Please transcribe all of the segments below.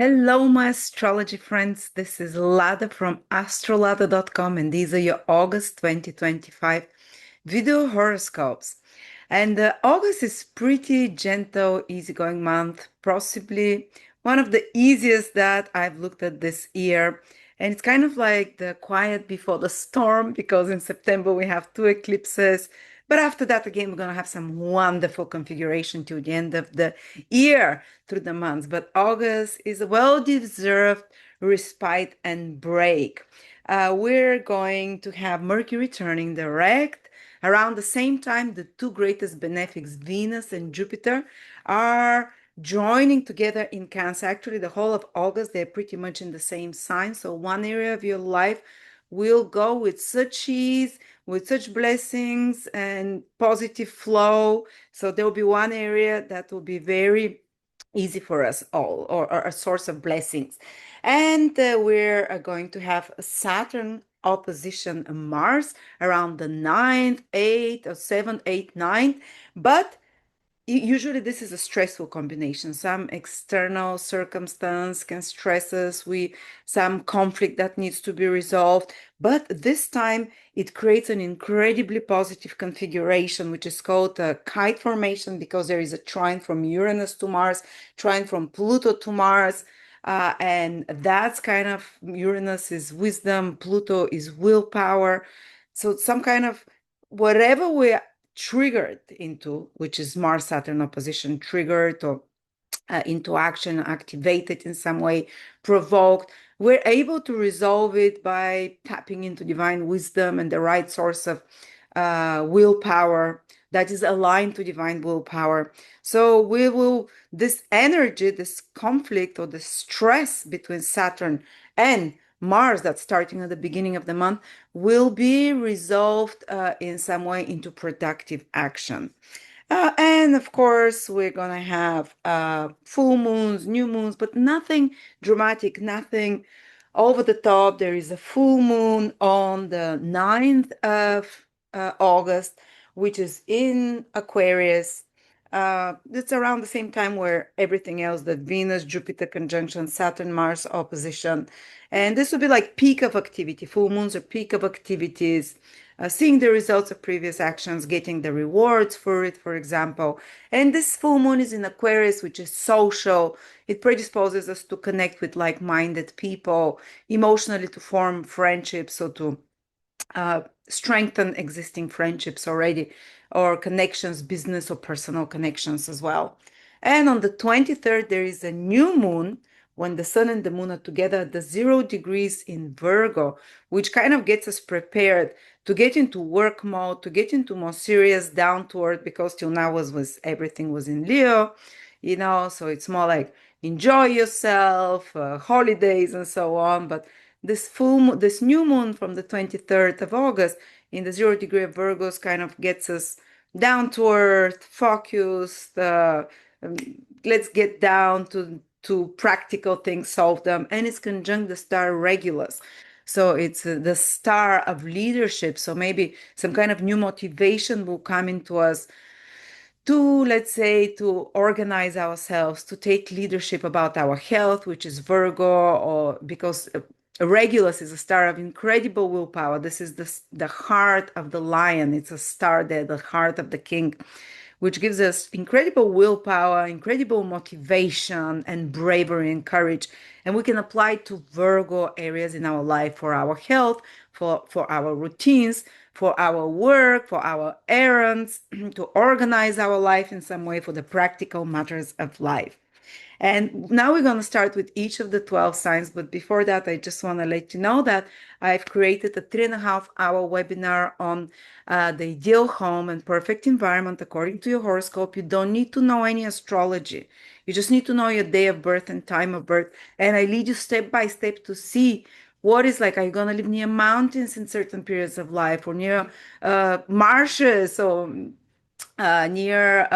Hello, my astrology friends. This is Lada from AstroladaOfficial, and these are your August 2025 video horoscopes. And August is pretty gentle, easygoing month, possibly one of the easiest that I've looked at this year. And it's kind of like the quiet before the storm because in September we have two eclipses. But after that, again, we're going to have some wonderful configuration to the end of the year through the months. But August is a well-deserved respite and break. We're going to have Mercury turning direct. Around the same time, the two greatest benefics, Venus and Jupiter, are joining together in Cancer. Actually, the whole of August, they're pretty much in the same sign. So one area of your life will go with such ease, with such blessings and positive flow. So there will be one area that will be very easy for us all, or a source of blessings. And we're going to have a Saturn opposition Mars around the 9th, 8th, or 7th, 8th, 9th. But usually this is a stressful combination. Some external circumstance can stress us, some conflict that needs to be resolved. But this time it creates an incredibly positive configuration, which is called a kite formation, because there is a trine from Uranus to Mars, trine from Pluto to Mars. And that's kind of, Uranus is wisdom, Pluto is willpower. So some kind of whatever we triggered into, which is Mars Saturn opposition, triggered or into action, activated in some way, provoked, we're able to resolve it by tapping into divine wisdom and the right source of willpower that is aligned to divine willpower. So this energy, this conflict or the stress between Saturn and Mars that's starting at the beginning of the month will be resolved in some way into productive action. And of course, we're going to have full moons, new moons, but nothing dramatic, nothing over the top. There is a full moon on the 9th of August, which is in Aquarius. It's around the same time where everything else, the Venus, Jupiter conjunction, Saturn, Mars opposition. And this will be like peak of activity. Full moons are peak of activities, seeing the results of previous actions, getting the rewards for it, for example. And this full moon is in Aquarius, which is social. It predisposes us to connect with like-minded people, emotionally to form friendships or to strengthen existing friendships already, or connections, business or personal connections as well. And on the 23rd, there is a new moon when the sun and the moon are together at the 0 degrees in Virgo, which kind of gets us prepared to get into work mode, to get into more serious down to earth, because till now was everything was in Leo, so it's more like enjoy yourself, holidays and so on. But this new moon from the 23rd of August in the 0 degree of Virgos kind of gets us down to earth, focused. Um, let's get down to practical things, solve them, and it's conjunct the star Regulus. So it's the star of leadership. So maybe some kind of new motivation will come into us to, let's say, to organize ourselves, to take leadership about our health, which is Virgo, or because Regulus is a star of incredible willpower. This is the heart of the lion. It's a star there, the heart of the king, which gives us incredible willpower, incredible motivation, and bravery and courage. And we can apply it to Virgo areas in our life for our health, for our routines, for our work, for our errands, to organize our life in some way for the practical matters of life. And now we're going to start with each of the 12 signs. But before that, I just want to let you know that I've created a 3.5 hour webinar on the ideal home and perfect environment according to your horoscope. You don't need to know any astrology. You just need to know your day of birth and time of birth. And I lead you step by step to see what is like. Are you going to live near mountains in certain periods of life, or near marshes, or near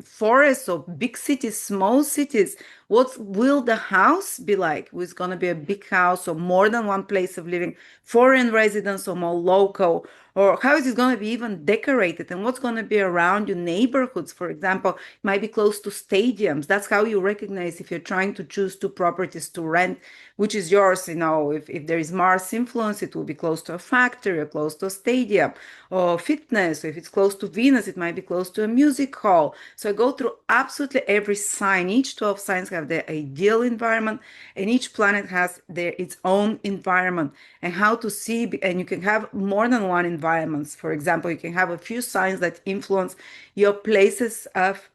forests or big cities, small cities? What will the house be like? Is going to be a big house or more than one place of living, foreign residence or more local? Or how is it going to be even decorated? And what's going to be around your neighborhoods? For example, it might be close to stadiums. That's how you recognize if you're trying to choose two properties to rent, which is yours. If there is Mars influence, it will be close to a factory or close to a stadium or fitness. So if it's close to Venus, it might be close to a music hall. So I go through absolutely every sign. Each 12 signs have their ideal environment, and each planet has its own environment. And how to see, and you can have more than one environments. For example, you can have a few signs that influence your places of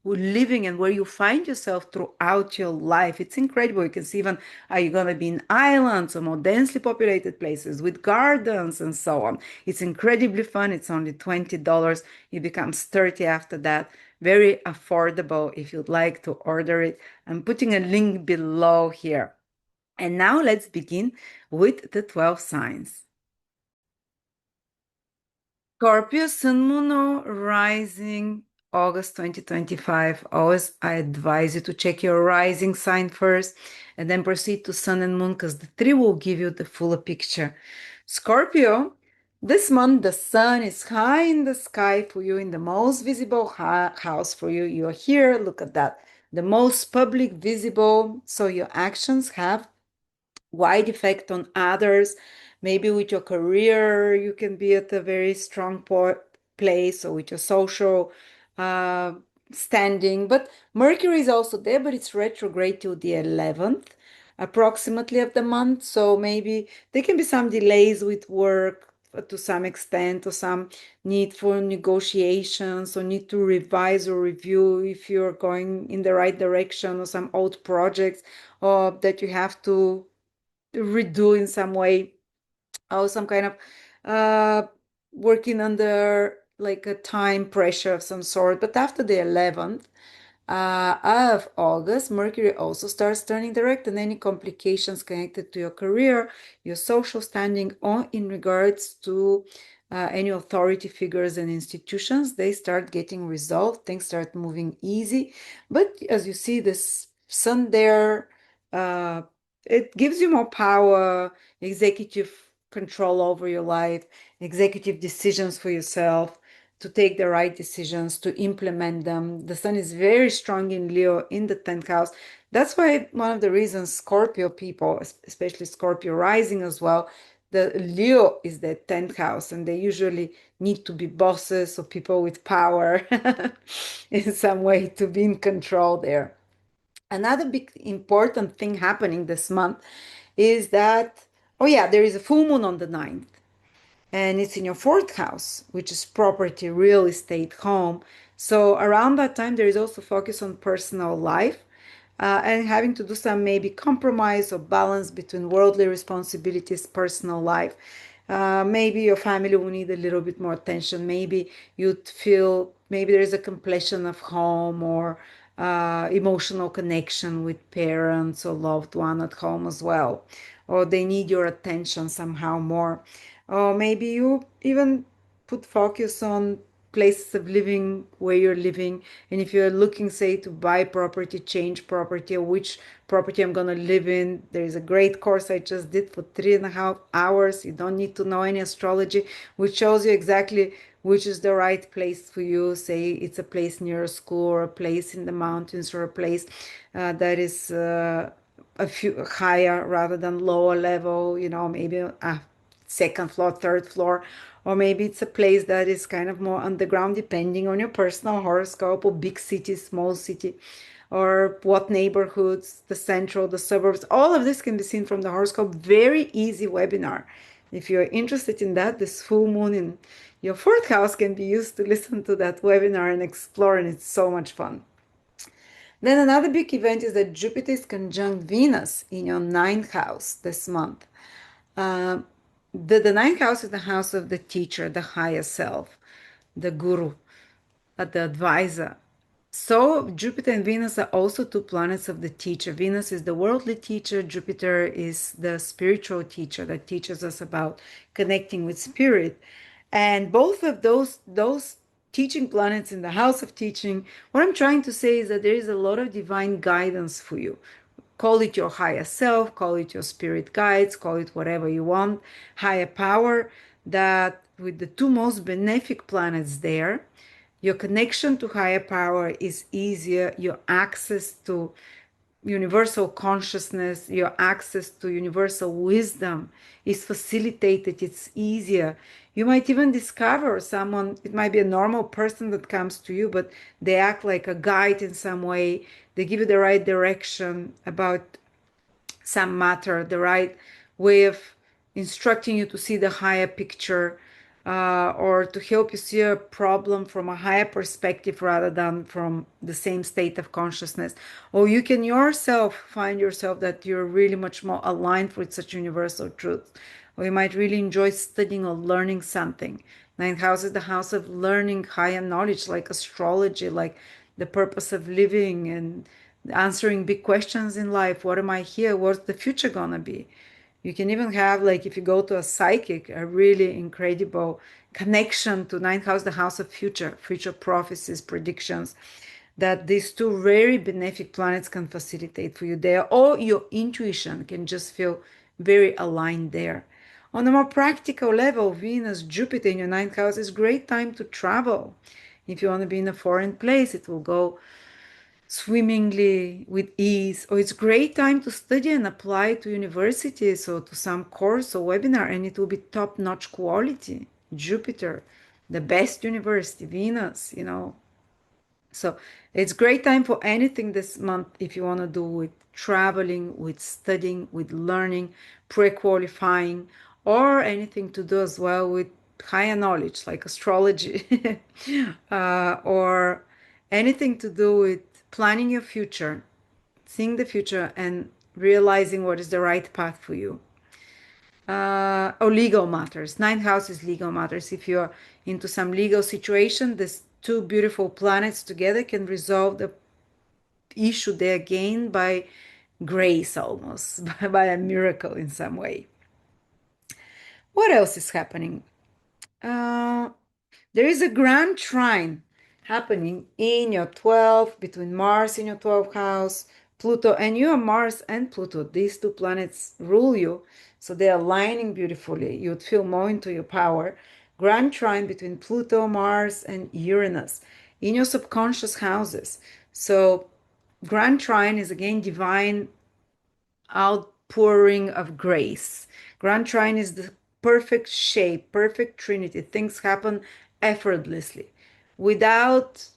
living and where you find yourself throughout your life. It's incredible. You can see even are you going to be in islands or more densely populated places with gardens and so on. It's incredibly fun. It's only $20. It becomes 30 after that. Very affordable if you'd like to order it. I'm putting a link below here. And now let's begin with the 12 signs. Scorpio, Sun, Moon, or Rising, August 2025. Always, I advise you to check your rising sign first and then proceed to Sun and Moon because the three will give you the fuller picture. Scorpio, this month the sun is high in the sky for you in the most visible house for you. You're here, look at that. The most public visible, so your actions have wide effect on others. Maybe with your career, you can be at a very strong place or with your social uh, standing. But Mercury is also there, but it's retrograde till the 11th approximately of the month. So maybe there can be some delays with work to some extent, or some need for negotiations, or need to revise or review if you're going in the right direction, or some old projects or that you have to redo in some way, or some kind of uh working under like a time pressure of some sort. But after the 11th of August, Mercury also starts turning direct, and any complications connected to your career, your social standing, or in regards to any authority figures and institutions, they start getting resolved. Things start moving easy. But as you see, this sun there, uh, it gives you more power, executive control over your life, executive decisions for yourself, to take the right decisions, to implement them. The sun is very strong in Leo in the 10th house. That's why one of the reasons Scorpio people, especially Scorpio rising as well, the Leo is the 10th house, and they usually need to be bosses or people with power in some way to be in control there. Another big important thing happening this month is that, oh yeah, there is a full moon on the 9th, and it's in your fourth house, which is property, real estate, home. So around that time, there is also focus on personal life, and having to do some maybe compromise or balance between worldly responsibilities, personal life. Maybe your family will need a little bit more attention. Maybe you'd feel maybe there's a completion of home, or emotional connection with parents or loved one at home as well, or they need your attention somehow more. Or maybe you even put focus on places of living where you're living. And if you're looking, say, to buy property, change property, or which property I'm going to live in, there is a great course I just did for 3.5 hours. You don't need to know any astrology, which shows you exactly which is the right place for you. Say it's a place near a school, or a place in the mountains, or a place that is a few higher rather than lower level, maybe a second floor, third floor, or maybe it's a place that is kind of more underground, depending on your personal horoscope, or big city, small city, or what neighborhoods, the central, the suburbs. All of this can be seen from the horoscope. Very easy webinar. If you're interested in that, this full moon in your fourth house can be used to listen to that webinar and explore, and it's so much fun. Then another big event is that Jupiter is conjunct Venus in your ninth house this month. Uh, the ninth house is the house of the teacher, the higher self, the guru, the advisor. So Jupiter and Venus are also two planets of the teacher. Venus is the worldly teacher. Jupiter is the spiritual teacher that teaches us about connecting with spirit. And both of those teaching planets in the house of teaching. What I'm trying to say is that there is a lot of divine guidance for you. Call it your higher self, call it your spirit guides, call it whatever you want, higher power, that with the two most benefic planets there, your connection to higher power is easier, your access to universal consciousness, your access to universal wisdom is facilitated, it's easier. You might even discover someone, it might be a normal person that comes to you, but they act like a guide in some way. They give you the right direction about some matter, the right way of instructing you to see the higher picture, or to help you see a problem from a higher perspective rather than from the same state of consciousness. Or you can yourself find yourself that you're really much more aligned with such universal truths. Or you might really enjoy studying or learning something. Ninth house is the house of learning higher knowledge, like astrology, like the purpose of living and answering big questions in life. What am I here? What's the future gonna be? You can even have, like, if you go to a psychic, a really incredible connection to ninth house, the house of future prophecies, predictions, that these two very benefic planets can facilitate for you there, or your intuition can just feel very aligned there. On a more practical level, Venus, Jupiter in your ninth house is great time to travel. If you want to be in a foreign place, it will go swimmingly with ease. Or it's great time to study and apply to universities or to some course or webinar, and it will be top-notch quality. Jupiter, the best university, Venus. So it's great time for anything this month if you want to do with traveling, with studying, with learning, pre-qualifying, or anything to do as well with higher knowledge like astrology, or anything to do with planning your future, seeing the future, and realizing what is the right path for you. Or legal matters. Ninth house is legal matters. If you're into some legal situation, these two beautiful planets together can resolve the issue there again by grace, almost by a miracle in some way. What else is happening? Uh, There is a grand trine happening in your 12th, between Mars in your 12th house, Pluto, and you are Mars and Pluto. These two planets rule you, so they're aligning beautifully. You'd feel more into your power. Grand trine between Pluto, Mars, and Uranus in your subconscious houses. So, grand trine is again divine outpouring of grace. Grand Trine is the perfect shape, perfect trinity. Things happen effortlessly without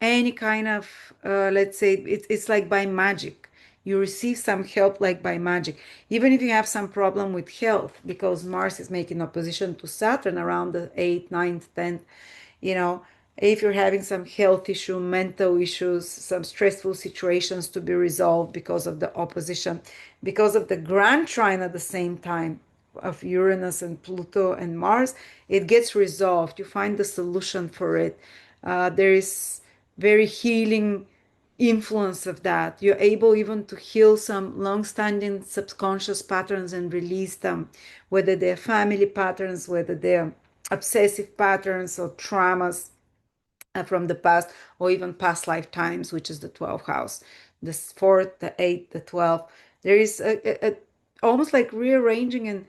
any kind of, let's say, it's like by magic. You receive some help like by magic. Even if you have some problem with health, because Mars is making opposition to Saturn around the 8th, 9th, 10th, you know, if you're having some health issue, mental issues, some stressful situations to be resolved because of the opposition, because of the grand trine at the same time of Uranus and Pluto and Mars, it gets resolved. You find the solution for it. There is very healing influence of that. You're able even to heal some long-standing subconscious patterns and release them, whether they're family patterns, whether they're obsessive patterns or traumas from the past, or even past lifetimes, which is the 12th house, the fourth, the eighth, the 12th. There is almost like rearranging and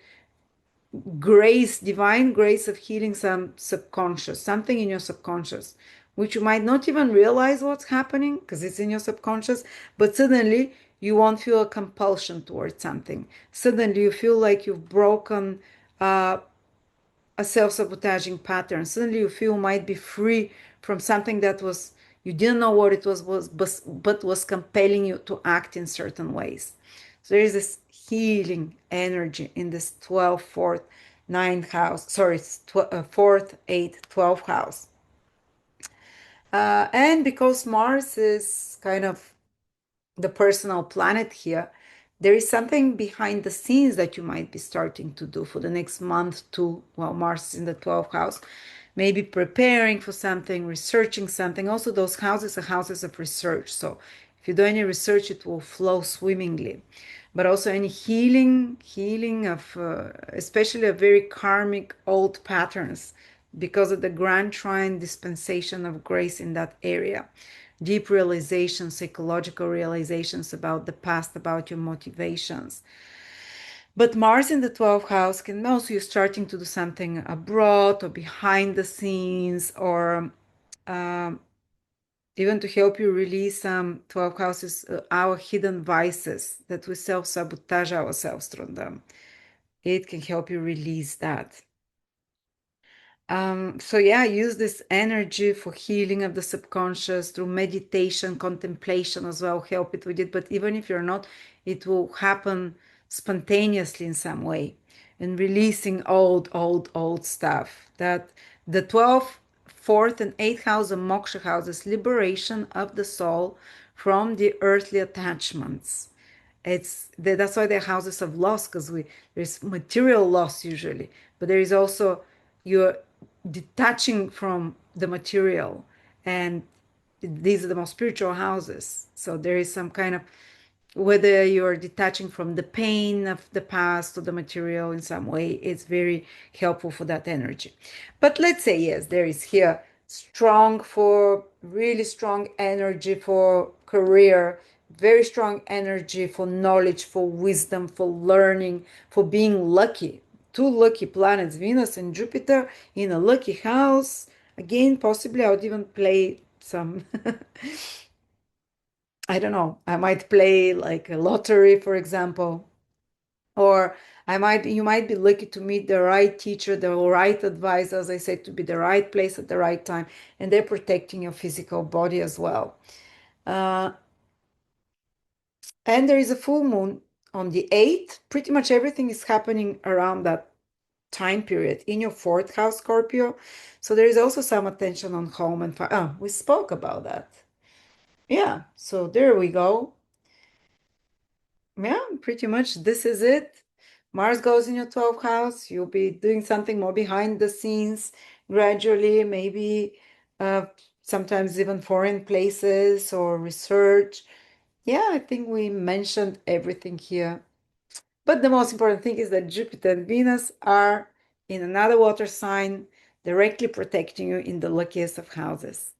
grace, divine grace of healing some subconscious, something in your subconscious, which you might not even realize what's happening because it's in your subconscious, but suddenly you won't feel a compulsion towards something. Suddenly you feel like you've broken a self-sabotaging pattern. Suddenly you feel might be free from something that was, you didn't know what it was but was compelling you to act in certain ways. So there is this healing energy in this 12th, 4th, 9th house, sorry, 4th, 8th, 12th house. And because Mars is kind of the personal planet here, there is something behind the scenes that you might be starting to do for the next month too, while Mars is in the 12th house. Maybe preparing for something, researching something. Also, those houses are houses of research. So if you do any research, it will flow swimmingly. But also any healing of, especially of very karmic old patterns because of the grand trine dispensation of grace in that area. Deep realizations, psychological realizations about the past, about your motivations. But Mars in the 12th house can also you're starting to do something abroad or behind the scenes, or um, even to help you release some 12 houses, our hidden vices that we self-sabotage ourselves through them. It can help you release that. So yeah, use this energy for healing of the subconscious through meditation, contemplation as well. Help it with it. But even if you're not, it will happen spontaneously in some way, and releasing old stuff. That the 12th, 4th, and 8th house of moksha houses, liberation of the soul from the earthly attachments. That's why they're houses of loss, because there's material loss usually, but there is also you're detaching from the material, and these are the most spiritual houses. So there is some kind of, whether you're detaching from the pain of the past or the material in some way, it's very helpful for that energy. But let's say, yes, there is here really strong energy for career, very strong energy for knowledge, for wisdom, for learning, for being lucky. Two lucky planets, Venus and Jupiter, in a lucky house. Again, possibly I would even play some I don't know, I might play like a lottery, for example, or you might be lucky to meet the right teacher, the right advisor, as I said, to be the right place at the right time, and they're protecting your physical body as well. Uh, and there is a full moon on the 8th. Pretty much everything is happening around that time period in your 4th house, Scorpio. So there is also some attention on home and we spoke about that. Yeah, so there we go. Yeah, pretty much this is it. Mars goes in your 12th house. You'll be doing something more behind the scenes gradually, maybe uh, sometimes even foreign places or research. Yeah, I think we mentioned everything here. But the most important thing is that Jupiter and Venus are in another water sign, directly protecting you in the luckiest of houses.